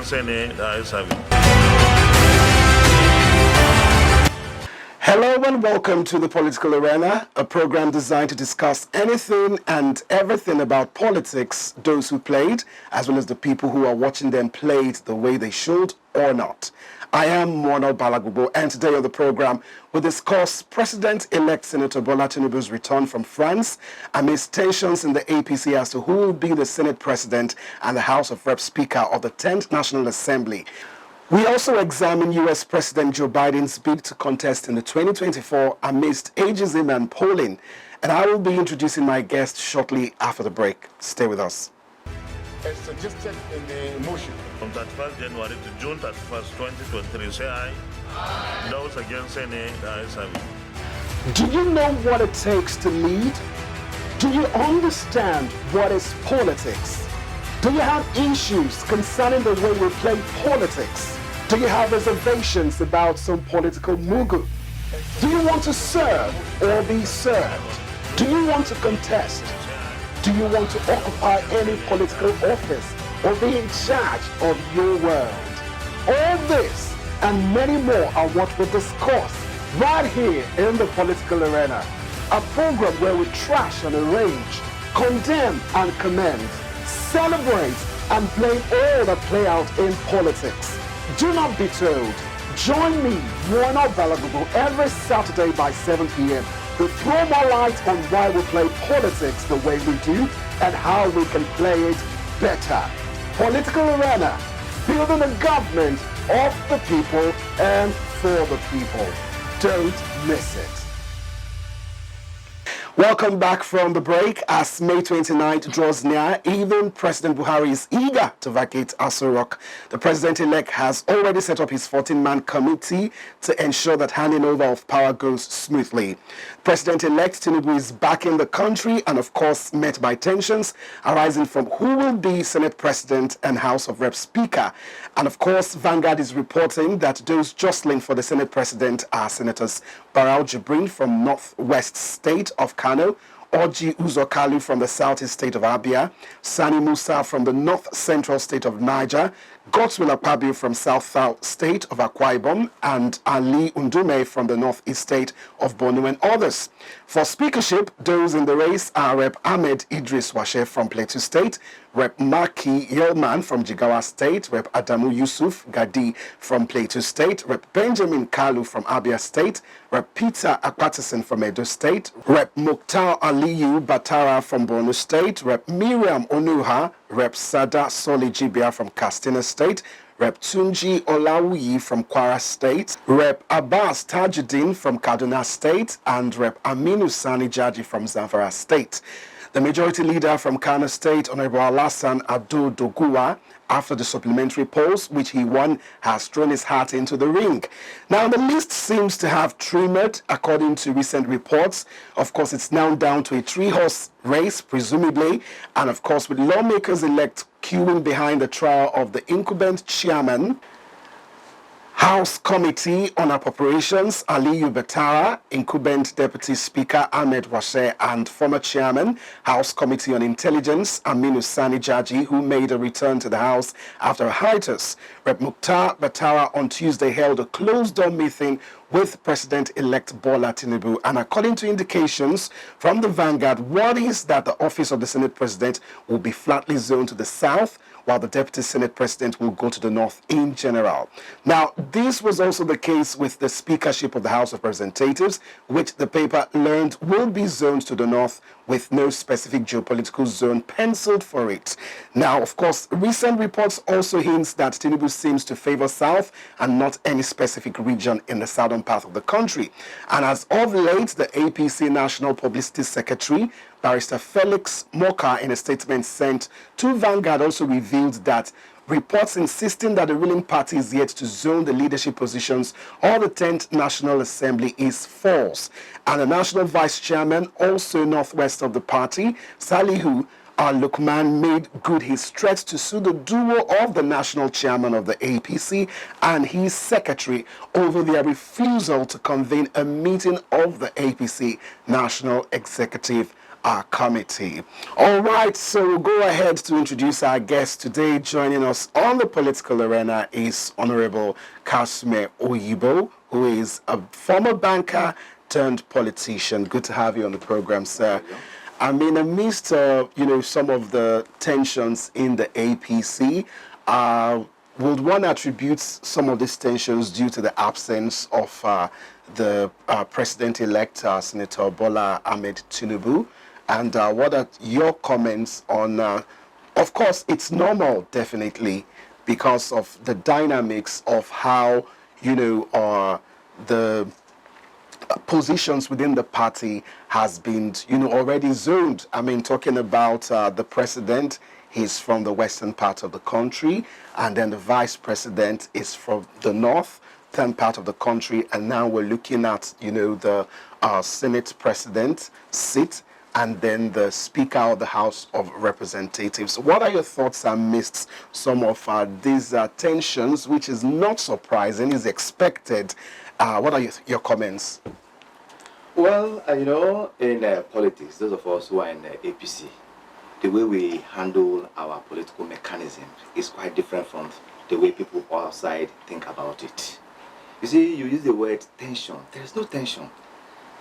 against any service. Hello and welcome to the Political Arena, a program designed to discuss anything and everything about politics, those who played, as well as the people who are watching them play it the way they should or not. I am Mono Balagubo, and today on the program we'll discuss President-elect Senator Bola Tinubu's return from France amidst tensions in the APC as to who will be the Senate President and the House of Reps Speaker of the 10th National Assembly. We also examine U.S. President Joe Biden's bid to contest in the 2024 amidst ageism and polling. And I will be introducing my guest shortly after the break. Stay with us. As suggested in the motion. From 31st January to June 31st, 2023, say aye. Those against any service. Do you know what it takes to lead? Do you understand what is politics? Do you have issues concerning the way we play politics? Do you have reservations about some political mugu? Do you want to serve or be served? Do you want to contest? Do you want to occupy any political office or be in charge of your world? All this and many more are what we discuss right here in the Political Arena, a program where we trash and arrange, condemn and commend, celebrate and blame all that play out in politics. Do not be told. Join me, Mono Balagubo, every Saturday by 7 p.m. to throw more light on why we play politics the way we do and how we can play it better. Political Arena, building a government of the people and for the people. Don't miss it. Welcome back from the break. As May 29th draws near, even President Buhari is eager to vacate Aso Rock. The president-elect has already set up his 14-man committee to ensure that handing over of power goes smoothly. President-elect Tinubu is back in the country and, of course, met by tensions arising from who will be Senate President and House of Reps Speaker. And, of course, Vanguard is reporting that those jostling for the Senate President are Senators BARAU JUBRIN from Northwest State of KANO, ORJI UZOR from the Southeast State of ABIA, SANI MUSA from the North Central State of Niger, GODSWILL AKPABIO from South State of IBOM, and NDUME from the Northeast State of BORNO and others. For speakership, those in the race are Rep. AHMED IDRIS from PLATEAU State, Rep. MAKKI YALLEMAN from JIGAWA State, Rep. Adamu Yusuf Gadi from PLATEAU State, Rep. Benjamin KALU from ABIA State, Rep. Peter Akpatison from Edo State, Rep. Mukhtar Aliyu Batara from BORNO State, Rep. Miriam Onuha, Rep. Sada Soli Jibia from Katsina State, Rep. Tunji Olawuyi from Kwara State, Rep. Abbas Tajuddin from Kaduna State, and Rep. Aminu Sani Jaji from Zamfara State. The majority leader from Kano State, Honorable Alasan Ado Doguwa, after the supplementary polls, which he won, has thrown his hat into the ring. Now, the list seems to have trimmed, according to recent reports. Of course, it's now down to a three-horse race, presumably, and of course, with lawmakers-elect queuing behind the trial of the incumbent chairman, House Committee on Appropriations, Aliyu Batara, incumbent Deputy Speaker Ahmed Wase, and former Chairman, House Committee on Intelligence, Aminu Sani Jaji, who made a return to the House after a hiatus. Rep. Mukhtar Batara on Tuesday held a closed-door meeting with President-elect Bola Tinubu, and according to indications from the Vanguard, worries that the office of the Senate President will be flatly zoned to the south, while the Deputy Senate President will go to the north in general. Now, this was also the case with the Speakership of the House of Representatives, which the paper learned will be zoned to the north with no specific geopolitical zone penciled for it. Now, of course, recent reports also hints that Tinubu seems to favor south and not any specific region in the southern part of the country. And as of late, the APC National Publicity Secretary, Barrister Felix Moka, in a statement sent to Vanguard, also revealed that reports insisting that the ruling party is yet to zone the leadership positions of the 10th National Assembly is false. And the National Vice Chairman, also northwest of the party, Salihu Lukman, made good his threat to sue the duo of the national chairman of the APC and his secretary over their refusal to convene a meeting of the APC National Executive Committee. All right, so we'll go ahead to introduce our guest today. Joining us on the political arena is Honorable Kasme Oyibo, who is a former banker turned politician. Good to have you on the program, sir. I mean, amidst some of the tensions in the APC, would one attribute some of these tensions due to the absence of the President-elect, Senator Bola Ahmed TINUBU? And what are your comments on, of course, it's normal, definitely, because of the dynamics of how, the positions within the party has been, already zoned. I mean, talking about the president, he's from the western part of the country, and then the vice president is from the northern part of the country, and now we're looking at, the Senate president seat, and then the Speaker of the House of Representatives. What are your thoughts amidst some of these tensions, which is not surprising, is expected? What are your comments? Well, in politics, those of us who are in APC, the way we handle our political mechanism is quite different from the way people outside think about it. You see, you use the word tension. There is no tension.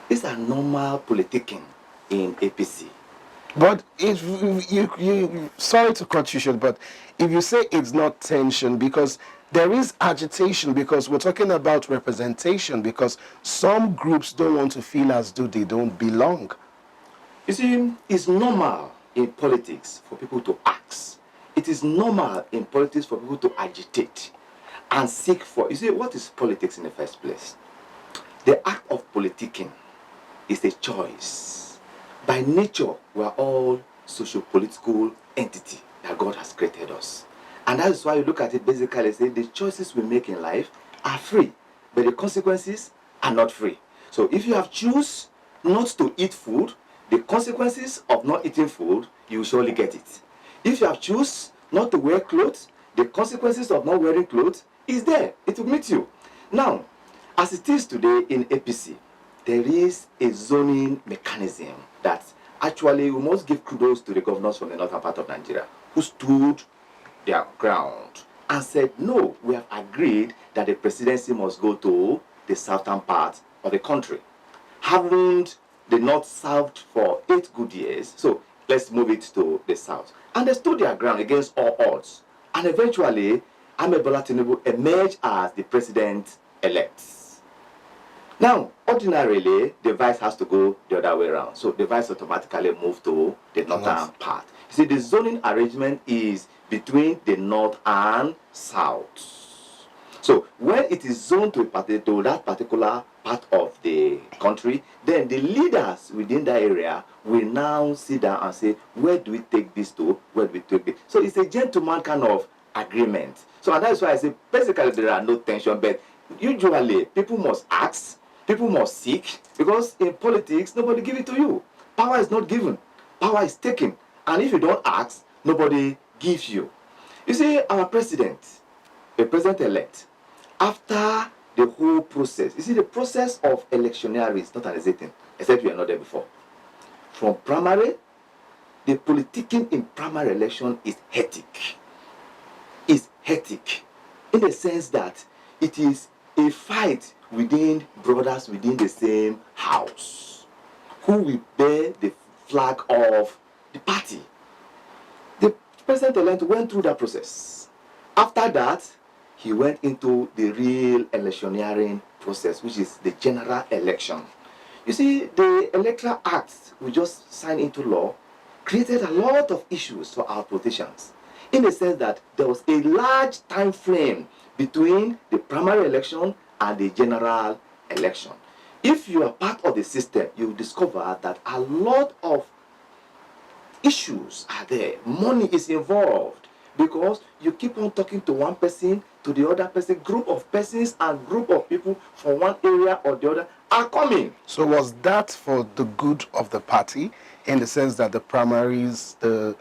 It's a normal politicking in APC. But if you sorry to cut you short, but if you say it's not tension, because there is agitation, because we're talking about representation, because some groups don't want to feel as though they don't belong. You see, it's normal in politics for people to ask. It is normal in politics for people to agitate and seek for. You see, what is politics in the first place? The act of politicking is a choice. By nature, we are all socio-political entity that God has created us. And that is why you look at it basically, say the choices we make in life are free, but the consequences are not free. So if you have choose not to eat food, the consequences of not eating food, you will surely get it. If you have choose not to wear clothes, the consequences of not wearing clothes is there. It will meet you. Now, as it is today in APC, there is a zoning mechanism that actually we must give kudos to the governors from the northern part of Nigeria who stood their ground and said, no, we have agreed that the presidency must go to the southern part of the country. Haven't the north served for 8 good years, so let's move it to the south. And they stood their ground against all odds. And eventually, Ahmed Bola Tinubu emerged as the president-elect. Now, ordinarily, the vice has to go the other way around. So the vice automatically moved to the northern part. You see, the zoning arrangement is between the north and south. So when it is zoned to that particular part of the country, then the leaders within that area will now sit down and say, where do we take this to? Where do we take it? So it's a gentleman kind of agreement. So and that's why I say basically there are no tension, but usually people must ask, people must seek, because in politics nobody give it to you. Power is not given, power is taken, and if you don't ask, nobody gives you. You see, our president, the president-elect, after the whole process, you see, the process of electioneering is not an easy thing, except you are not there before. From primary, the politicking in primary election is hectic. It's hectic in the sense that it is a fight within brothers within the same house who will bear the flag of the party. The president-elect went through that process. After that, he went into the real electioneering process, which is the general election. You see, the Electoral Act we just signed into law created a lot of issues for our politicians, in the sense that there was a large time frame between the primary election and the general election. If you are part of the system, you discover that a lot of issues are there. Money is involved because you keep on talking to one person, to the other person, group of persons and group of people from one area or the other are coming. So was that for the good of the party, in the sense that the primaries, the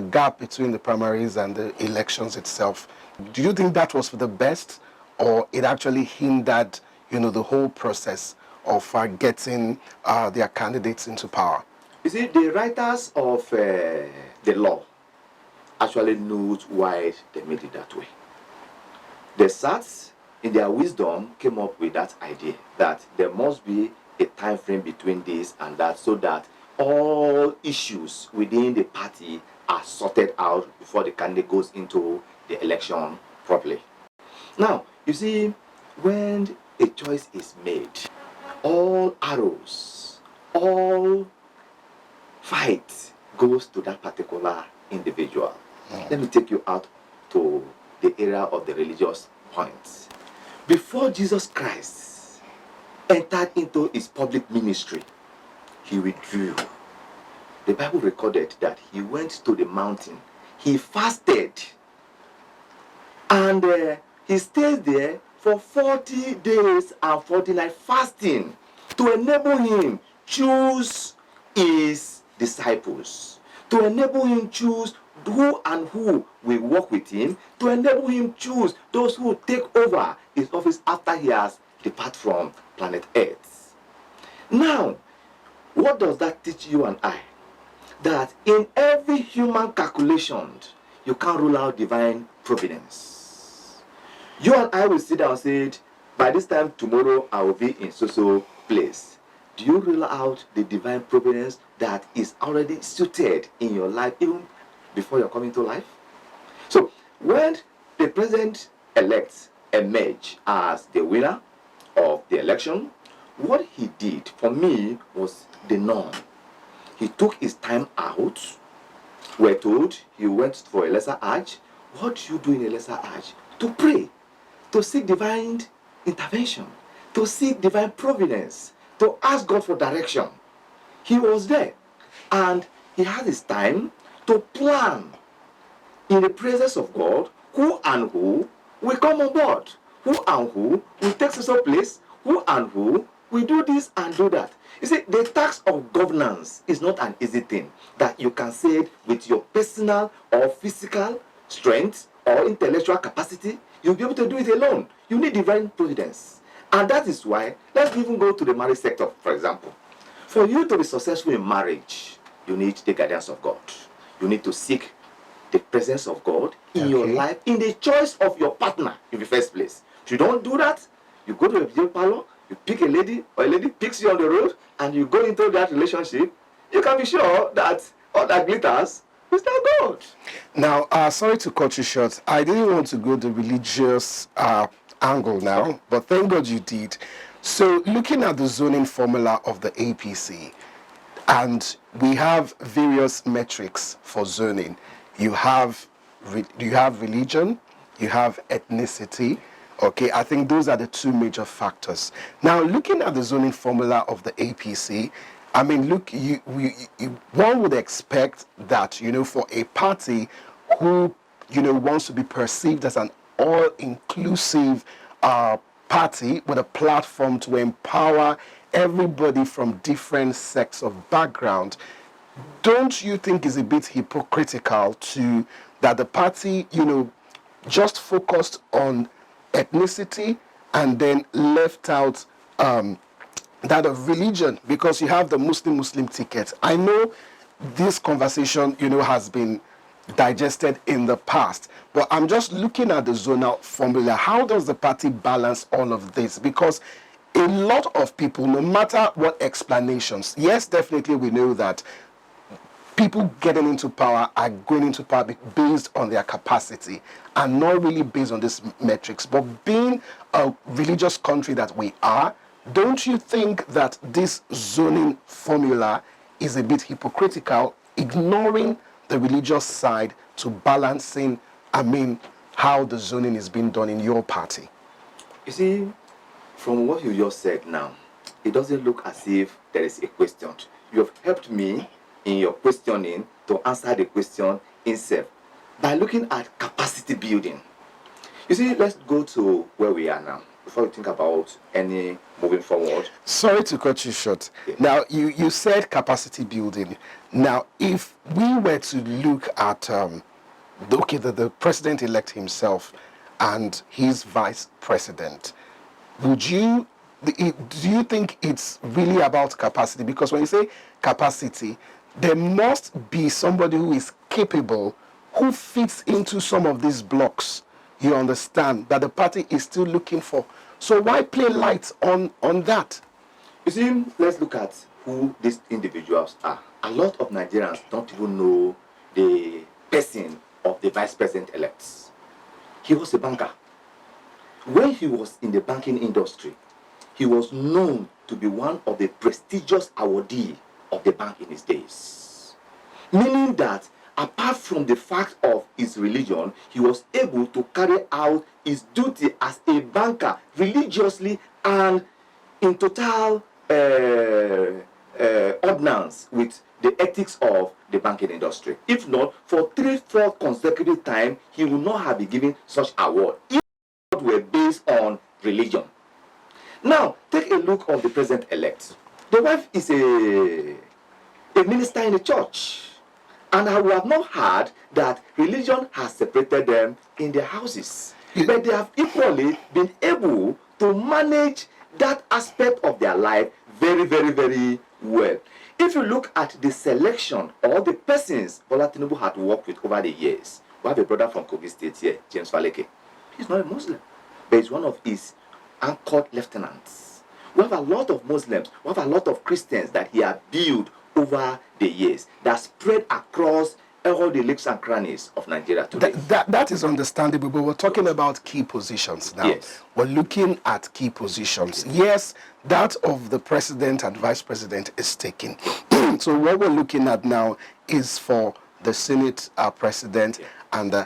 gap between the primaries and the elections itself, do you think that was for the best, or it actually hindered, the whole process of getting their candidates into power? You see, the writers of the law actually knew why they made it that way. The SATs, in their wisdom, came up with that idea that there must be a time frame between this and that, so that all issues within the party are sorted out before the candidate goes into the election properly. Now, you see, when a choice is made, all arrows, all fight goes to that particular individual. Let me take you out to the area of the religious points. Before Jesus Christ entered into his public ministry, he withdrew. The Bible recorded that he went to the mountain, he fasted, and he stayed there for 40 days and 40 nights fasting to enable him choose his disciples, to enable him choose who and who will work with him, to enable him choose those who take over his office after he has departed from planet Earth. Now, what does that teach you and I? That in every human calculation, you can't rule out divine providence. You and I will sit down and say, by this time tomorrow I will be in so place. Do you rule out the divine providence that is already suited in your life even before you're coming to life? So when the president-elect emerged as the winner of the election, what he did for me was the norm. He took his time out. We're told he went for a lesser hajj. What do you do in a lesser hajj? To pray, to seek divine intervention, to seek divine providence, to ask God for direction. He was there, and he had his time to plan in the presence of God who and who will come on board, who and who will take us to place, who and who will do this and do that. You see, the task of governance is not an easy thing that you can say with your personal or physical strength or intellectual capacity. You'll be able to do it alone. You need divine providence. And that is why, let's even go to the marriage sector, for example. For you to be successful in marriage, you need the guidance of God. You need to seek the presence of God in your life, in the choice of your partner in the first place. If you don't do that, you go to a video parlor, you pick a lady, or a lady picks you on the road, and you go into that relationship, you can be sure that all that glitters is not God. Now, sorry to cut you short. I didn't want to go the religious angle now, but thank God you did. So, looking at the zoning formula of the APC, and we have various metrics for zoning. You have religion, you have ethnicity. Okay, I think those are the two major factors. Now, looking at the zoning formula of the APC, I mean, look, one would expect that, for a party who, wants to be perceived as an all-inclusive party with a platform to empower everybody from different sects of background, don't you think it's a bit hypocritical to that the party, just focused on ethnicity and then left out that of religion, because you have the Muslim ticket? I know this conversation, has been digested in the past, but I'm just looking at the zonal formula. How does the party balance all of this? Because a lot of people, no matter what explanations, yes, definitely we know that people getting into power are going into power based on their capacity and not really based on these metrics. But being a religious country that we are, don't you think that this zoning formula is a bit hypocritical, ignoring the religious side to balancing, how the zoning is being done in your party? You see, from what you just said now, it doesn't look as if there is a question. You have helped me in your questioning to answer the question itself by looking at capacity building. You see, let's go to where we are now before we think about any moving forward. Sorry to cut you short. Yeah. Now, you said capacity building. Now, if we were to look at the president-elect himself and his vice president, would you do you think it's really about capacity? Because when you say capacity, there must be somebody who is capable, who fits into some of these blocks. You understand that the party is still looking for. So why play light on that? You see, let's look at who these individuals are. A lot of Nigerians don't even know the person of the vice president-elect. He was a banker. When he was in the banking industry, he was known to be one of the prestigious awardees of the bank in his days. Meaning that apart from the fact of his religion, he was able to carry out his duty as a banker religiously and in total ordinance with the ethics of the banking industry. If not, for 3-4 consecutive times, he would not have been given such award if it were based on religion. Now, take a look of the president-elect. The wife is a minister in a church. And I have not heard that religion has separated them in their houses. But they have equally been able to manage that aspect of their life very, very, very well. If you look at the selection or the persons Bola Tinubu had worked with over the years, we have a brother from Kogi State here, James Faleke. He's not a Muslim, but he's one of his anchored lieutenants. We have a lot of Muslims, we have a lot of Christians that he has built over the years that spread across all the leaks and crannies of Nigeria today. That is understandable, but we're talking about key positions now. Yes. We're looking at key positions. Yes, that of the president and vice president is taken. So what we're looking at now is for the Senate president and the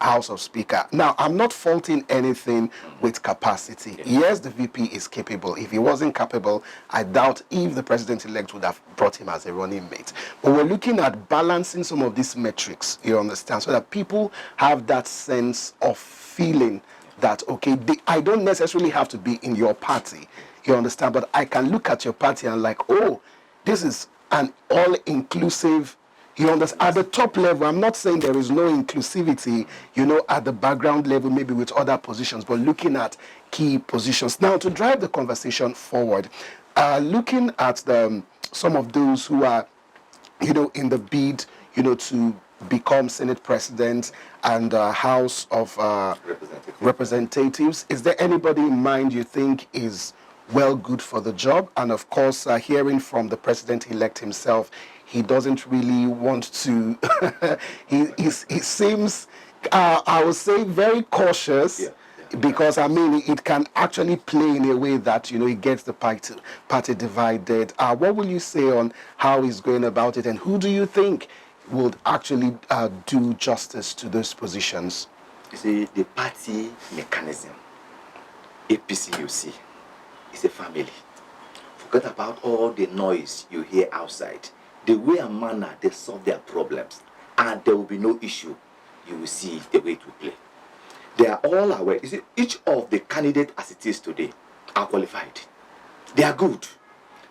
House of Speaker. Now, I'm not faulting anything with capacity. Yes, the VP is capable. If he wasn't capable, I doubt if the president-elect would have brought him as a running mate. But we're looking at balancing some of these metrics, you understand, so that people have that sense of feeling that, okay, I don't necessarily have to be in your party, you understand, but I can look at your party and like, oh, this is an all-inclusive. You understand? At the top level, I'm not saying there is no inclusivity, you know, at the background level, maybe with other positions, but looking at key positions. Now, to drive the conversation forward, looking at some of those who are, you know, in the bid, you know, to become Senate President and House of Representatives, is there anybody in mind you think is well good for the job? And of course, hearing from the president-elect himself, he doesn't really want to, he seems, I would say, very cautious, because, I mean, it can actually play in a way that, you know, it gets the party divided. What will you say on how he's going about it, and who do you think would actually do justice to those positions? You see, the party mechanism, APCUC, is a family. Forget about all the noise you hear outside. The way and manner they solve their problems, and there will be no issue. You will see the way to play. They are all aware. You see, each of the candidates as it is today are qualified. They are good.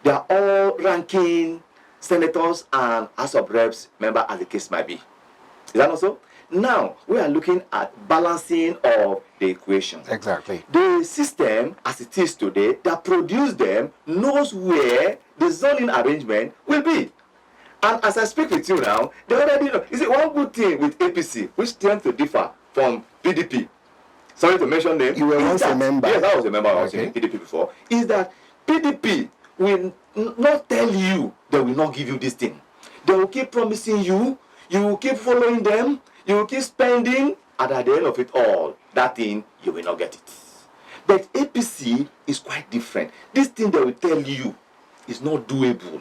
They are all ranking senators and House of Reps member, as the case might be. Is that also? Now, we are looking at balancing of the equation. Exactly. The system, as it is today, that produced them knows where the zoning arrangement will be. And as I speak with you now, they already know. You see, one good thing with APC, which tends to differ from PDP, sorry to mention them. You were once a member. Yes, I was a member. I was in PDP before. Is that PDP will not tell you they will not give you this thing. They will keep promising you, you will keep following them, you will keep spending, and at the end of it all, that thing, you will not get it. But APC is quite different. This thing they will tell you is not doable.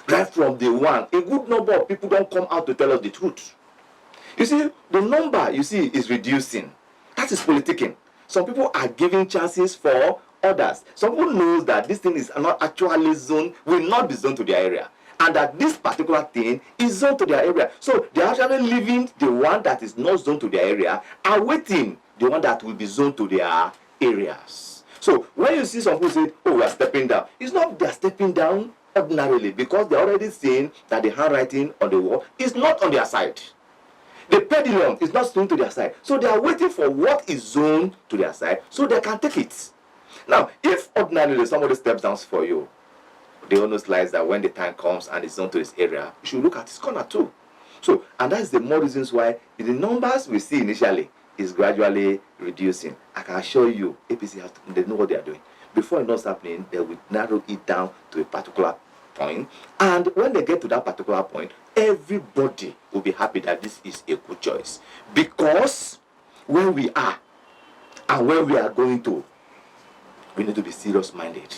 Right from day one, a good number of people don't come out to tell us the truth. You see, the number you see is reducing. That is politicking. Some people are giving chances for others. Some people know that this thing is not actually zoned, will not be zoned to their area. And that this particular thing is zoned to their area. So they're actually leaving the one that is not zoned to their area and waiting the one that will be zoned to their areas. So when you see some people say, oh, we are stepping down, it's not they're stepping down ordinarily, because they're already saying that the handwriting on the wall is not on their side. The pendulum is not zoned to their side. So they are waiting for what is zoned to their side so they can take it. Now, if ordinarily somebody steps down for you, the onus lies that when the time comes and it's onto his area, you should look at his corner too. So, and that's the more reasons why the numbers we see initially is gradually reducing. I can assure you, APC has to, they know what they are doing. Before it knows happening, they will narrow it down to a particular point. And when they get to that particular point, everybody will be happy that this is a good choice. Because where we are and where we are going to, we need to be serious-minded.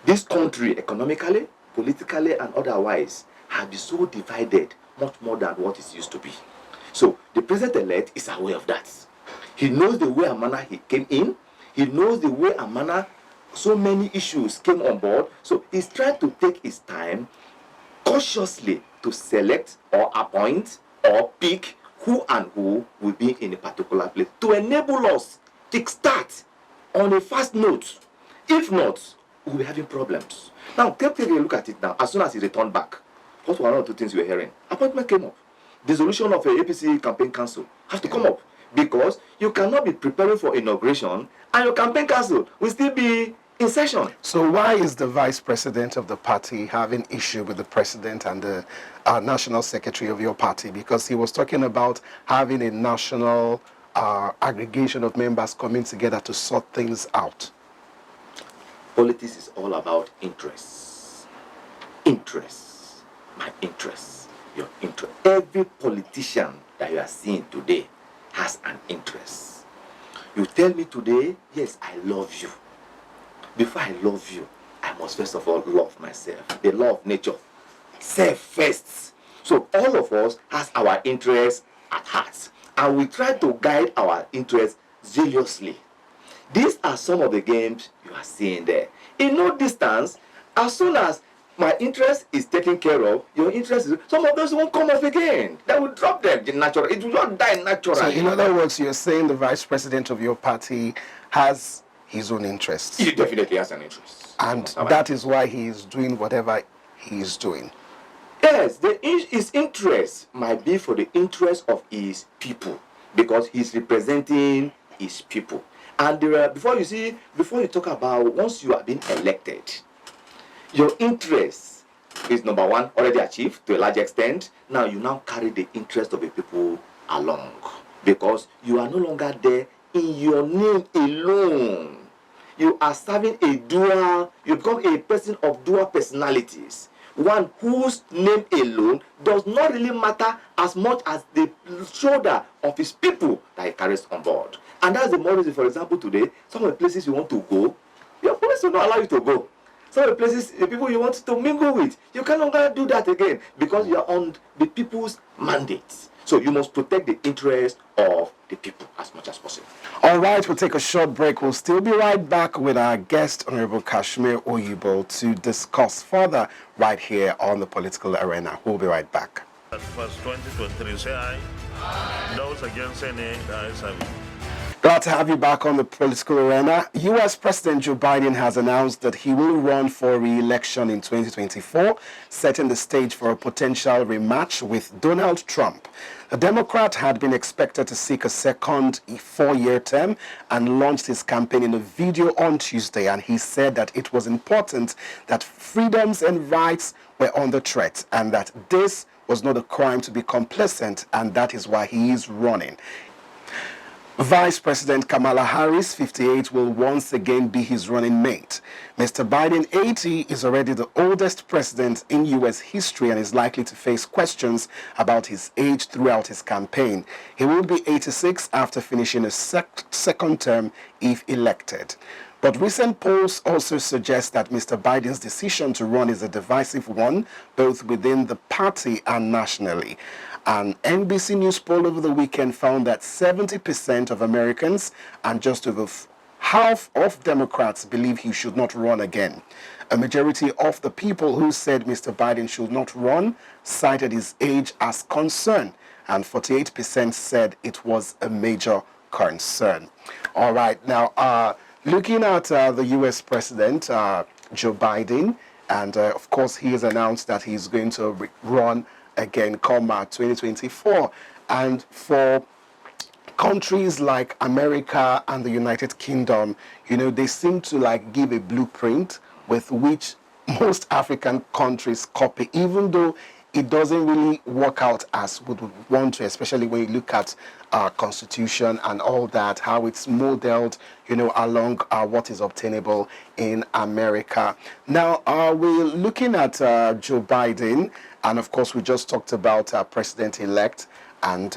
This country, economically, politically, and otherwise, has been so divided much more than what it used to be. So the president-elect is aware of that. He knows the way and manner he came in. He knows the way and manner so many issues came on board. So he's trying to take his time cautiously to select or appoint or pick who and who will be in a particular place to enable us to start on a fast note. If not, we'll be having problems. Now, take a look at it now. As soon as he returned back, what were one or two things you were hearing? Appointment came up. Dissolution of a APC campaign council has to come up, because you cannot be preparing for inauguration and your campaign council will still be in session. So why is the vice president of the party having issue with the president and the national secretary of your party? Because he was talking about having a national aggregation of members coming together to sort things out. Politics is all about interests. Interests. My interests. Your interest. Every politician that you are seeing today has an interest. You tell me today, yes, I love you. Before I love you, I must first of all love myself. The law of nature. Self first. So all of us has our interests at heart. And we try to guide our interests zealously. These are some of the games you are seeing there. In no distance, as soon as my interest is taken care of, your interest is, some of those won't come up again. They will drop them naturally. It will not die naturally. So in other words, you're saying the vice president of your party has his own interests. He definitely has an interest. And that is why he is doing whatever he is doing. Yes, his interest might be for the interest of his people, because he's representing his people. And there are, before you talk about once you have been elected, your interest is number one, already achieved to a large extent. Now you now carry the interest of the people along, because you are no longer there in your name alone. You are serving a dual, you become a person of dual personalities. One whose name alone does not really matter as much as the shoulder of his people that he carries on board. And that's the more reason, for example, today, some of the places you want to go, your police will not allow you to go. Some of the places, the people you want to mingle with, you can no longer do that again, because you are on the people's mandates. So you must protect the interest of the people as much as possible. All right, we'll take a short break. We'll still be right back with our guest, Honorable Kashmir Oyibo, to discuss further right here on the political arena. We'll be right back. Verse 2023, say aye. Those against any, the ayes have it. Glad to have you back on the political arena. U.S. President Joe Biden has announced that he will run for re-election in 2024, setting the stage for a potential rematch with Donald Trump. The Democrat had been expected to seek a second four-year term and launched his campaign in a video on Tuesday, and he said that it was important that freedoms and rights were under threat and that this was not a crime to be complacent, and that is why he is running. Vice President Kamala Harris, 58, will once again be his running mate. Mr. Biden, 80, is already the oldest president in U.S. history and is likely to face questions about his age throughout his campaign. He will be 86 after finishing a second term if elected. But recent polls also suggest that Mr. Biden's decision to run is a divisive one, both within the party and nationally. An NBC News poll over the weekend found that 70% of Americans and just over half of Democrats believe he should not run again. A majority of the people who said Mr. Biden should not run cited his age as concern, and 48% said it was a major concern. All right, now looking at the U.S. President, Joe Biden, and of course he has announced that he's going to run again come 2024, and for countries like America and the United Kingdom, you know, they seem to like give a blueprint with which most African countries copy, even though it doesn't really work out as we would want to, especially when you look at our constitution and all that, how it's modeled, you know, along what is obtainable in America. Now, we're looking at Joe Biden, and of course, we just talked about President-elect and,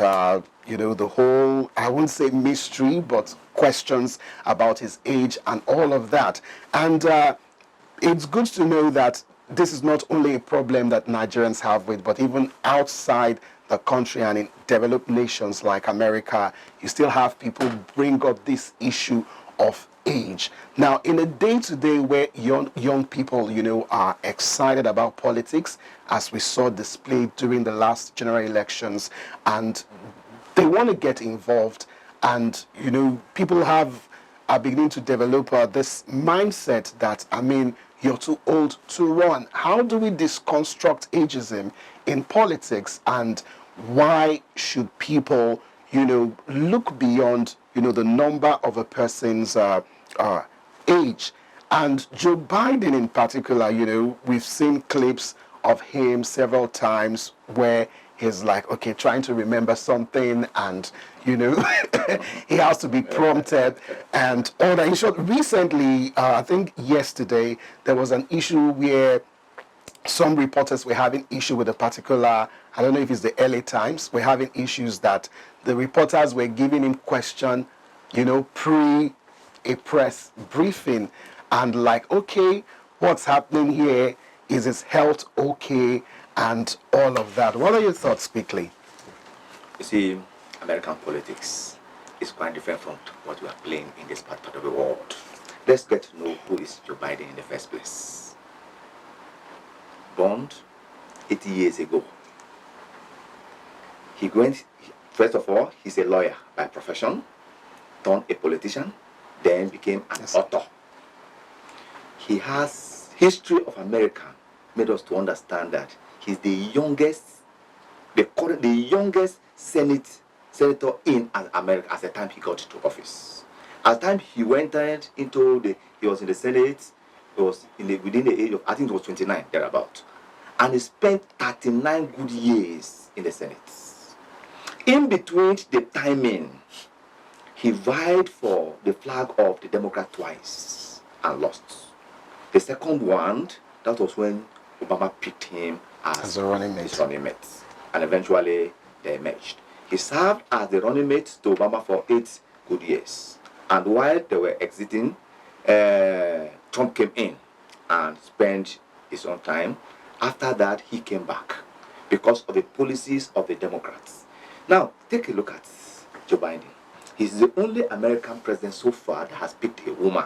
you know, the whole, I wouldn't say mystery, but questions about his age and all of that. And it's good to know that this is not only a problem that Nigerians have with, but even outside the country and in developed nations like America, you still have people bring up this issue of age. Now, in a day-to-day where young people, you know, are excited about politics, as we saw displayed during the last general elections, and they want to get involved, and, you know, people are beginning to develop this mindset that, I mean, you're too old to run. How do we deconstruct ageism in politics, and why should people, you know, look beyond, you know, the number of a person's age? And Joe Biden in particular, you know, we've seen clips of him several times where he's like, okay, trying to remember something, and, you know, he has to be prompted and all that. In short, recently, I think yesterday, there was an issue where some reporters were having issue with a particular, I don't know if it's the LA Times, were having issues that the reporters were giving him question, you know, pre a press briefing, and like, okay, what's happening here? Is his health okay? And all of that. What are your thoughts quickly? You see, American politics is quite different from what we are playing in this part of the world. Let's get to know who is Joe Biden in the first place. Born 80 years ago. First of all, he's a lawyer by profession, turned a politician, then became an author. He has history of America made us to understand that he's the youngest, the youngest senator in America at the time he got into office. At the time he went into he was in the Senate, he was within the age of, I think it was 29, thereabout. And he spent 39 good years in the Senate. In between the timing, he vied for the flag of the Democrat twice and lost. The second one, that was when Obama picked him as a running mate. And eventually they merged. He served as the running mate to Obama for 8 good years. And while they were exiting, Trump came in and spent his own time. After that, he came back because of the policies of the Democrats. Now, take a look at Joe Biden. He's the only American president so far that has picked a woman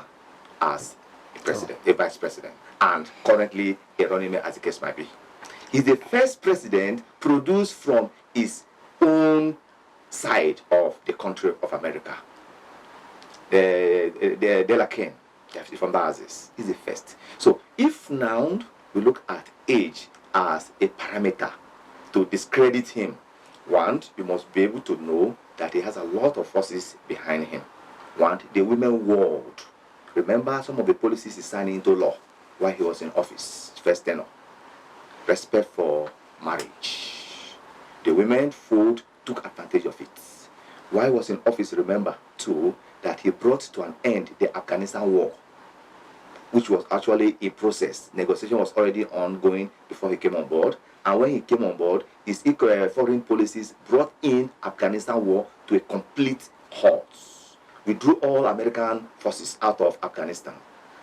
as a president, a vice president, and currently a running mate, as the case might be. He's the first president produced from his own side of the country of America. The De La King, from Basis, is the first. So if now we look at age as a parameter to discredit him, one, you must be able to know that he has a lot of forces behind him. One, the women world. Remember some of the policies he signed into law while he was in office, first tenure. Respect for marriage. The women folk took advantage of it. While he was in office, remember too, that he brought to an end the Afghanistan war, which was actually a process. Negotiation was already ongoing before he came on board. And when he came on board, his foreign policies brought in Afghanistan war to a complete halt. We drew all American forces out of Afghanistan,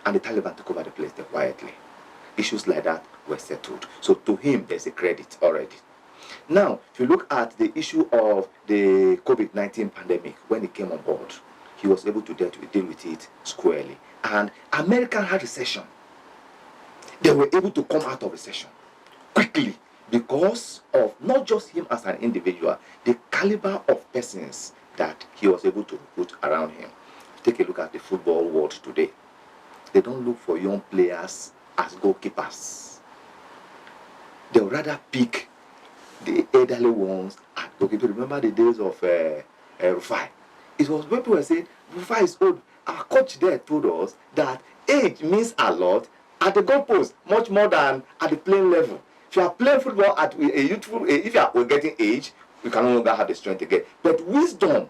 and the Taliban took over the place there quietly. Issues like that were settled. So to him, there's a credit already. Now, if you look at the issue of the COVID-19 pandemic, when he came on board, he was able to deal with it squarely. And America had recession. They were able to come out of recession quickly because of not just him as an individual, the caliber of persons that he was able to recruit around him. Take a look at the football world today. They don't look for young players as goalkeepers. They would rather pick the elderly ones at goalkeeper. Remember the days of Rufai, It was when people were saying, Bufa is old. Our coach there told us that age means a lot at the goalpost, much more than at the playing level. If you are playing football at a youthful age, if you are getting age, you can no longer have the strength again. But wisdom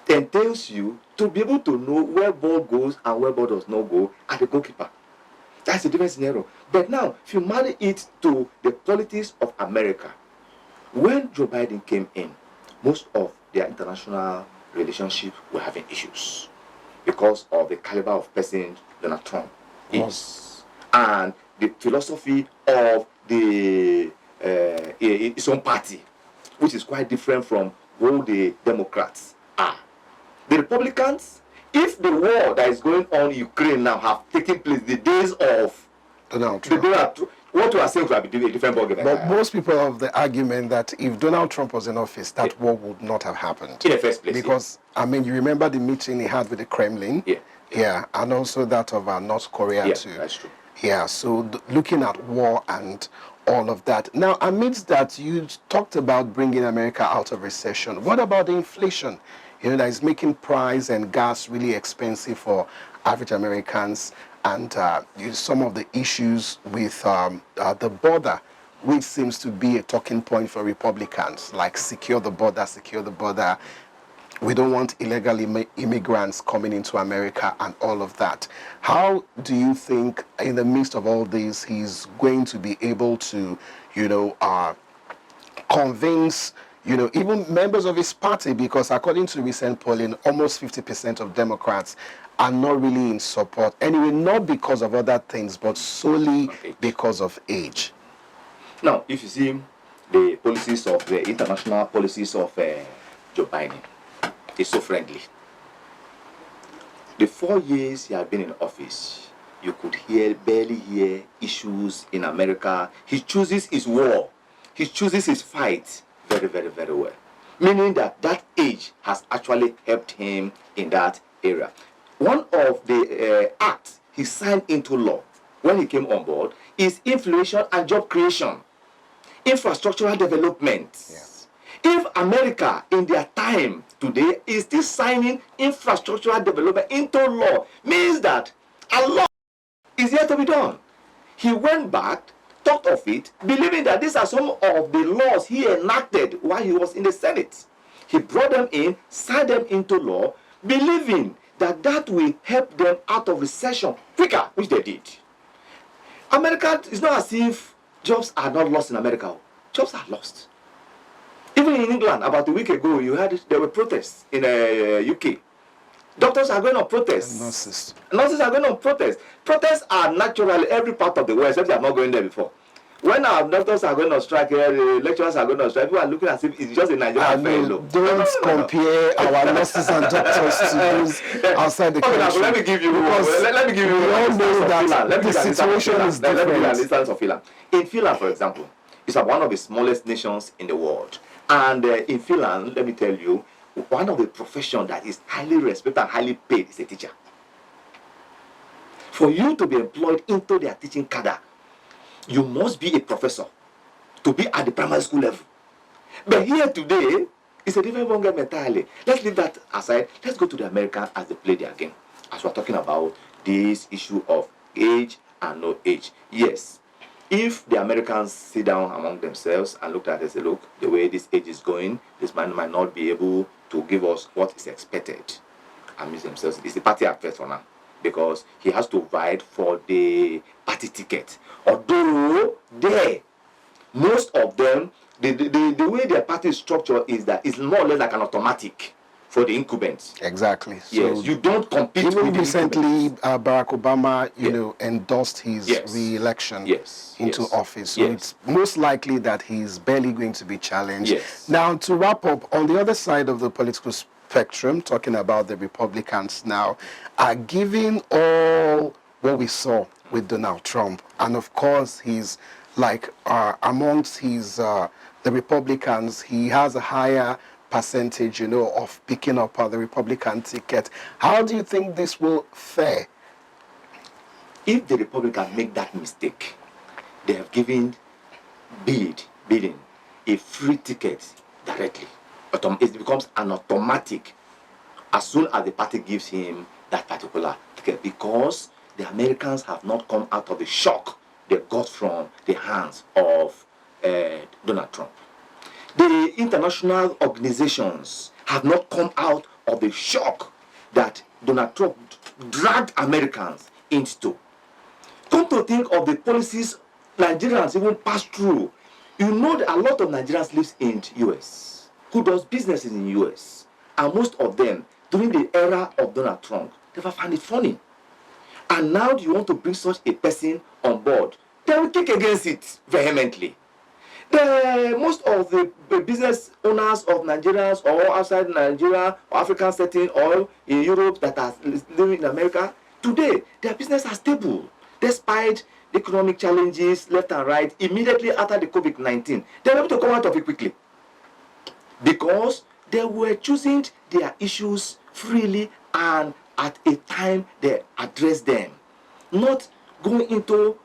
entails you to be able to know where ball goes and where ball does not go at the goalkeeper. That's a different scenario. But now, if you marry it to the politics of America, when Joe Biden came in, most of their international relationships were having issues because of the caliber of person Donald Trump is, and the philosophy of the his own party, which is quite different from who the Democrats are. The Republicans, if the war that is going on in Ukraine now have taken place the days of Donald Trump, what you are saying would be a different ballgame. but most people have the argument that if Donald Trump was in office, that war would not have happened. In the first place. Because, I mean, you remember the meeting he had with the Kremlin? Yeah, and also that of North Korea too. That's true. Yeah, so looking at war and all of that. Now, amidst that, you talked about bringing America out of recession. What about the inflation? You know, that is making price and gas really expensive for average Americans, and some of the issues with the border, which seems to be a talking point for Republicans, like secure the border. We don't want illegal immigrants coming into America and all of that. How do you think, in the midst of all this, he's going to be able to, convince, even members of his party? Because according to recent polling, almost 50% of Democrats are not really in support. Anyway, not because of other things, but solely because of age. Now, if you see the policies of the international policies of Joe Biden, is so friendly. The 4 years he had been in office, you could barely hear issues in America. He chooses his war. He chooses his fight very, very, very well. Meaning that age has actually helped him in that area. One of the acts he signed into law when he came on board is inflation and job creation, infrastructural development. Yes. If America in their time today is still signing infrastructural development into law, means that a lot is yet to be done. He went back, thought of it, believing that these are some of the laws he enacted while he was in the Senate. He brought them in, signed them into law, believing that will help them out of recession quicker, which they did. America, it's not as if jobs are not lost in America. Jobs are lost. Even in England, about a week ago, you heard there were protests in UK. Doctors are going on protest. Nurses are going on protest. Protests are naturally every part of the world, except they are not going there before. When our doctors are going on strike here, the lecturers are going on strike, people are looking as if it's just a Nigerian affair. Don't compare our nurses and doctors to those outside the country. Okay, let me give you the situation is different. Let me give you an instance of Finland. In Finland, for example, it's one of the smallest nations in the world. And in Finland, let me tell you, one of the professions that is highly respected and highly paid is a teacher. For you to be employed into their teaching cadre, you must be a professor to be at the primary school level. But here today, it's a different ballgame entirely. Let's leave that aside. Let's go to the Americans as they play their game. As we're talking about this issue of age and no age. Yes, if the Americans sit down among themselves and look at it and say, look, the way this age is going, this man might not be able to give us what is expected. Amuse themselves. It's the party affair for now, because he has to fight for the party ticket. Although most of them, the way their party structure is that it's more or less like an automatic for the incumbents. Exactly. Yes, so you don't compete with even recently, Barack Obama, endorsed his re-election into office. So it's most likely that he's barely going to be challenged. Now, to wrap up, on the other side of the political spectrum, talking about the Republicans now, are giving all what we saw with Donald Trump, and of course, he's like amongst his the Republicans, he has a higher percentage, of picking up the Republican ticket. How do you think this will fare? If the Republicans make that mistake, they have given Biden a free ticket directly. It becomes an automatic as soon as the party gives him that particular ticket, because the Americans have not come out of the shock they got from the hands of Donald Trump. The international organizations have not come out of the shock that Donald Trump dragged Americans into. Come to think of the policies Nigerians even pass through. You know that a lot of Nigerians live in the US, who does businesses in the US, and most of them, during the era of Donald Trump, never find it funny. And now you want to bring such a person on board, they will kick against it vehemently. Most of the business owners of Nigerians or outside Nigeria or African setting or in Europe that are living in America, today their business are stable despite the economic challenges left and right. Immediately after the COVID-19, they were able to come out of it quickly because they were choosing their issues freely and at a time they address them, not going into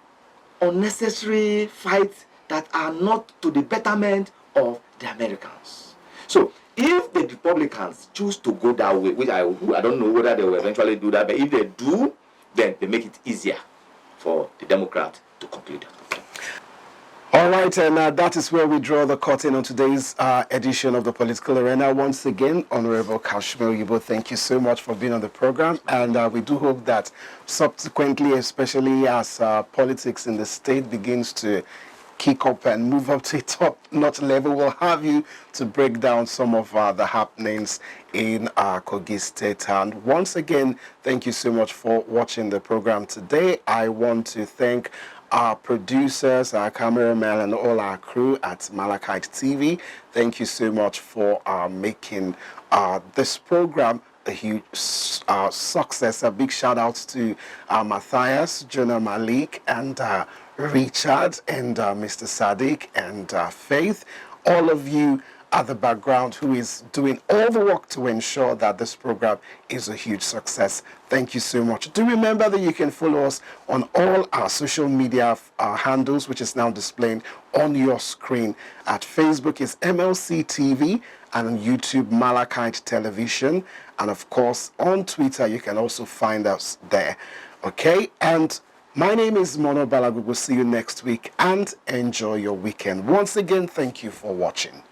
unnecessary fights that are not to the betterment of the Americans. So if the Republicans choose to go that way, which I don't know whether they will eventually do that, but if they do, then they make it easier for the Democrat to conclude. All right, and that is where we draw the curtain on today's edition of the Political Arena. Once again, Honorable Kashmir Yibo, thank you so much for being on the program, and we do hope that subsequently, especially as politics in the state begins to kick up and move up to a top-notch level, we'll have you to break down some of the happenings in Kogi State. And once again, thank you so much for watching the program today. I want to thank our producers, our cameraman, and all our crew at Malachite TV. Thank you so much for making this program a huge success. A big shout out to Matthias, Jonah Malik, and Richard, and Mr. Sadiq, and Faith, all of you at the background who is doing all the work to ensure that this program is a huge success. Thank you so much. Do remember that you can follow us on all our social media handles, which is now displaying on your screen. At Facebook is MLC TV, and on YouTube, Malachite Television. And of course, on Twitter, you can also find us there. Okay, and my name is Mono Balagu. We'll see you next week, and enjoy your weekend. Once again, thank you for watching.